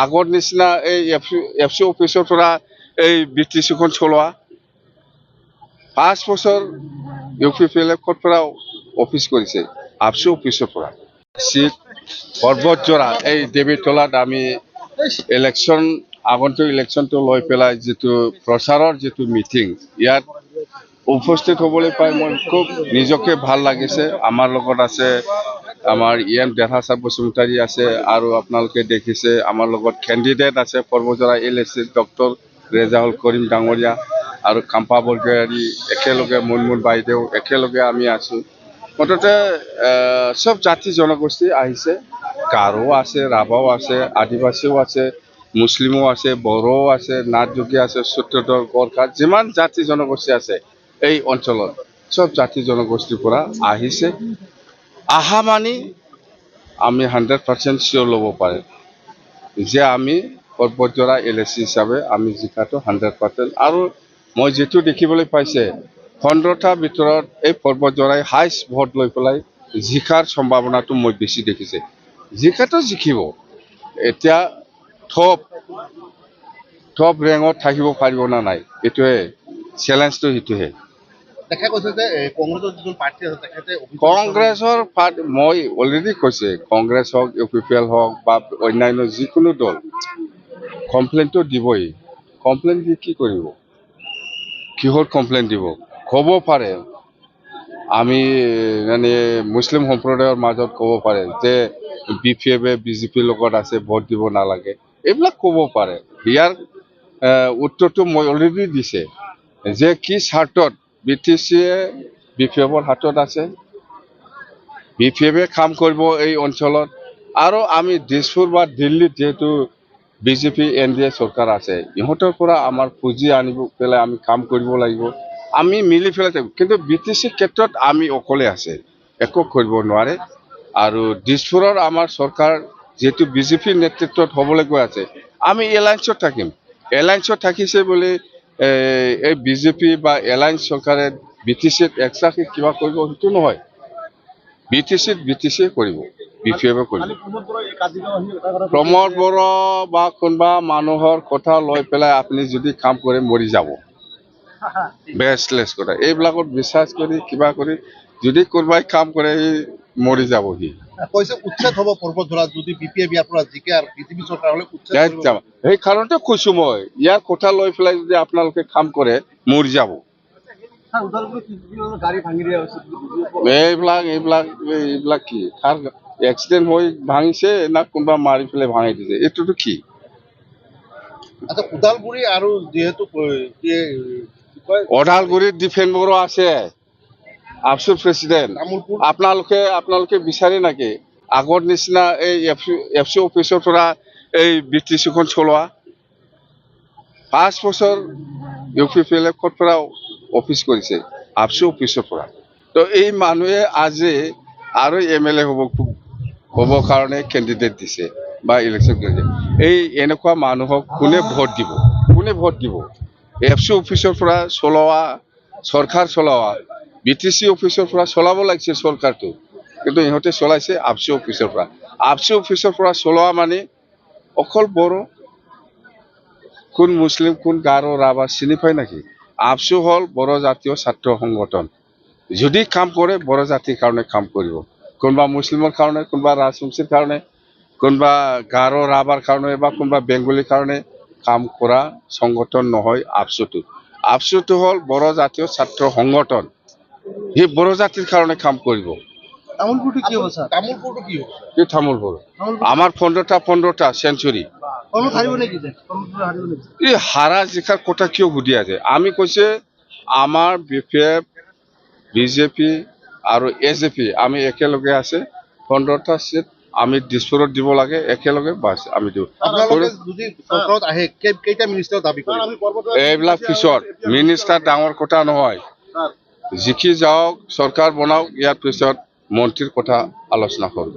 আগৰ নিচিনা এই এফচি অফিচৰ পৰা এই বিটিচিখন চলোৱা 5 বছৰ UPPLFৰ পৰা অফিচ কৰিছে আফচি অফিচৰ পৰা চিট পৰ্বতজোৰা এই দেৱীতলাত আমি ইলেকশ্যন আগন্তুক ইলেকশ্যনটো লৈ পেলাই যেটো প্ৰচাৰৰ যেটো মিটিং ইয়াত উপস্থিত হ'বলৈ পাই মই খুব নিজকে ভাল লাগিছে আমাৰ লগত আছে আমাৰ দেহাছা বসুমতাৰী আছে আৰু আপোনালোকে দেখিছে আমাৰ লগত ক্যান্ডিডেট আছে পৰ্বতজোৰা এলএসি ডক্টৰ ৰেজাউল কৰিম ডাঙৰীয়া আৰু কাম্পা বৰগয়াৰী একেলগে মুনমুন বাইদেউ একেলগে আমি আছো মততে সব জাতি জনগোষ্ঠী আহিছে গাৰো আছে ৰাভাও আছে আদিবাসীও আছে মুছলিমো আছে বড়ো আছে নাথযোগী আছে সূত্ৰধৰ গোৰ্খা যিমান জাতি জনগোষ্ঠী আছে এই অঞ্চলত সব জাতি জনগোষ্ঠীৰ পৰা আহিছে আহা মানি আমি 100% শিওৰ লব পাৰে যে আমি পৰ্বতজোৰা এলএসি হিচাপে আমি জিকাটো 100% আৰু মই যেটো দেখিবলৈ পাইছে 15টা ভিতৰত এই পৰ্বতজোৰাই হাইষ্ট ভোট লৈ পেলাই জিকাৰ সম্ভাৱনাটো মই বেছি দেখিছে জিকাটো জিকিব এতিয়া টপ ৰেংকত থাকিব পাৰিব না নাই এটোৱে চ্যালেঞ্জটো হিটোহে দেখা কৈছে যে কংগ্ৰেছৰ যিজন পাৰ্টি আছে তেখেতে কংগ্ৰেছৰ মই অলৰেডি কৈছে কংগ্ৰেছ হওক UPPL হওক বা অন্যান্য যিকোনো দল কমপ্লেইনটো দিবই কমপ্লেইন দি কি কৰিব কিহৰ কমপ্লেইন দিব ক'ব পাৰে আমি মানে মুছলিম সম্প্ৰদায়ৰ মাজত ক'ব পাৰে যে BPF BJP লগত আছে ভোট দিব নালাগে এইবিলাক ক'ব পাৰে ইয়াৰ উত্তৰটো মই অলৰেডি দিছে যে কি স্বাৰ্থত BTCয়ে BPFৰ হাতত আছে BPFে কাম কৰিব এই অঞ্চলত আৰু আমি দিছপুৰ বা দিল্লীত যেহেতু BJP NDA চৰকাৰ আছে ইহঁতৰ পৰা আমাৰ পুঁজি আনিব পেলাই আমি কাম কৰিব লাগিব আমি মিলি পেলাই কিন্তু BTC ক্ষেত্ৰত আমি অকলে আছে একো কৰিব নোৱাৰে আৰু দিছপুৰৰ আমাৰ চৰকাৰ যেহেতু BJP নেতৃত্বত হ'বলৈ গৈ আছে আমি এলায়েন্সত থাকিম এলায়েন্সত থাকিছে বুলি এই BJP বা এলায়েন্স চৰকাৰে BTCত এক্সট্ৰাকে কিবা কৰিব সেইটো নহয় BTC কৰিব BPF কৰিব প্ৰমোদ বড়ো বা কোনবা মানুহৰ কথা লৈ পেলাই আপুনি যদি কাম কৰে মৰি যাব বেছলেছ কথা এইবিলাকত বিশ্বাস কৰি কিবা কৰি যদি কোনবাই কাম কৰে মৰি যাব সি কৈছে উচ্ছেদ হ'ব পৰ্বতজোৰা যদি BPF ইয়াৰ পৰা জিকে আৰু BJP চৰকাৰ হলে উচ্ছেদ এই কাৰণতে কৈছো মই ইয়াৰ কথা লৈ পেলাই যদি আপোনালোকে কাম কৰে মৰি যাব এইবিলাক কি এক্সিডেন্ট হৈ ভাঙিছে না কোনবা মাৰি পেলাই ভাঙি দিছে এটোটো কি আচ্ছা উদালগুৰি আৰু যেহেতু ওদালগুৰিত ডিফেন্স ব্যুৰো আছে আফচু প্ৰেসিডেন্ট আপোনালোকে বিচাৰে নাকি আগৰ নিচিনা এই এফচি অফিচৰ পৰা এই বিটিচিখন চলোৱা 5 বছৰ UPPLFৰ পৰা অফিচ কৰিছে আফচি অফিচৰ পৰা তো এই মানুহে আজি আৰু MLA হ'ব কাৰণে ক্যান্ডিডেট দিছে বা ইলেকশ্যন কৰিছে এই এনেকুৱা মানুহক কোনে ভোট দিব এফচি অফিচৰ পৰা চলোৱা চৰকাৰ চলোৱা BTC অফিচৰ পৰা চলাব লাগিছে চৰকাৰটো কিন্তু ইহঁতে চলাইছে আফচি অফিচৰ পৰা চলোৱা মানে অকল বড়ো কোন মুছলিম কোন গাৰো ৰাভা চিনি পায় নাকি আফচি হল বড়ো জাতীয় ছাত্ৰ সংগঠন যদি কাম কৰে বড়ো জাতিৰ কাৰণে কাম কৰিব কোনবা মুছলিমৰ কাৰণে কোনবা ৰাজবংশীৰ কাৰণে কোনবা গাৰো ৰাভাৰ কাৰণে বা কোনবা বেংগলীৰ কাৰণে কাম কৰা সংগঠন নহয় আফচুটো হল বড়ো জাতীয় ছাত্ৰ সংগঠন হি বড়ো জাতিৰ কাৰণে কাম কৰিব তামুলপুৰটো কি হ'ব স্যাৰ তামুলপুৰটো কি হ'ব কি তামুলপুৰ আমাৰ 15টা সেঞ্চুৰী এই হাৰা জিকাৰ কথা কিয় সুধি আছে আমি কৈছে আমাৰ BPF BJP আৰু SJP আমি একেলগে আছে 15টা সিট আমি দিছপুৰত দিব লাগে একেলগে বাস আমি দিও আপোনালোকে যদি চৰকাৰত আহে কেইটা মিনিষ্টাৰ দাবী কৰে এইবিলাক পিছত মিনিষ্টাৰ ডাঙৰ কথা নহয় জিকি যাওক চৰকাৰ বনাওক ইয়াৰ পিছত মন্ত্ৰীৰ কথা আলোচনা কৰিব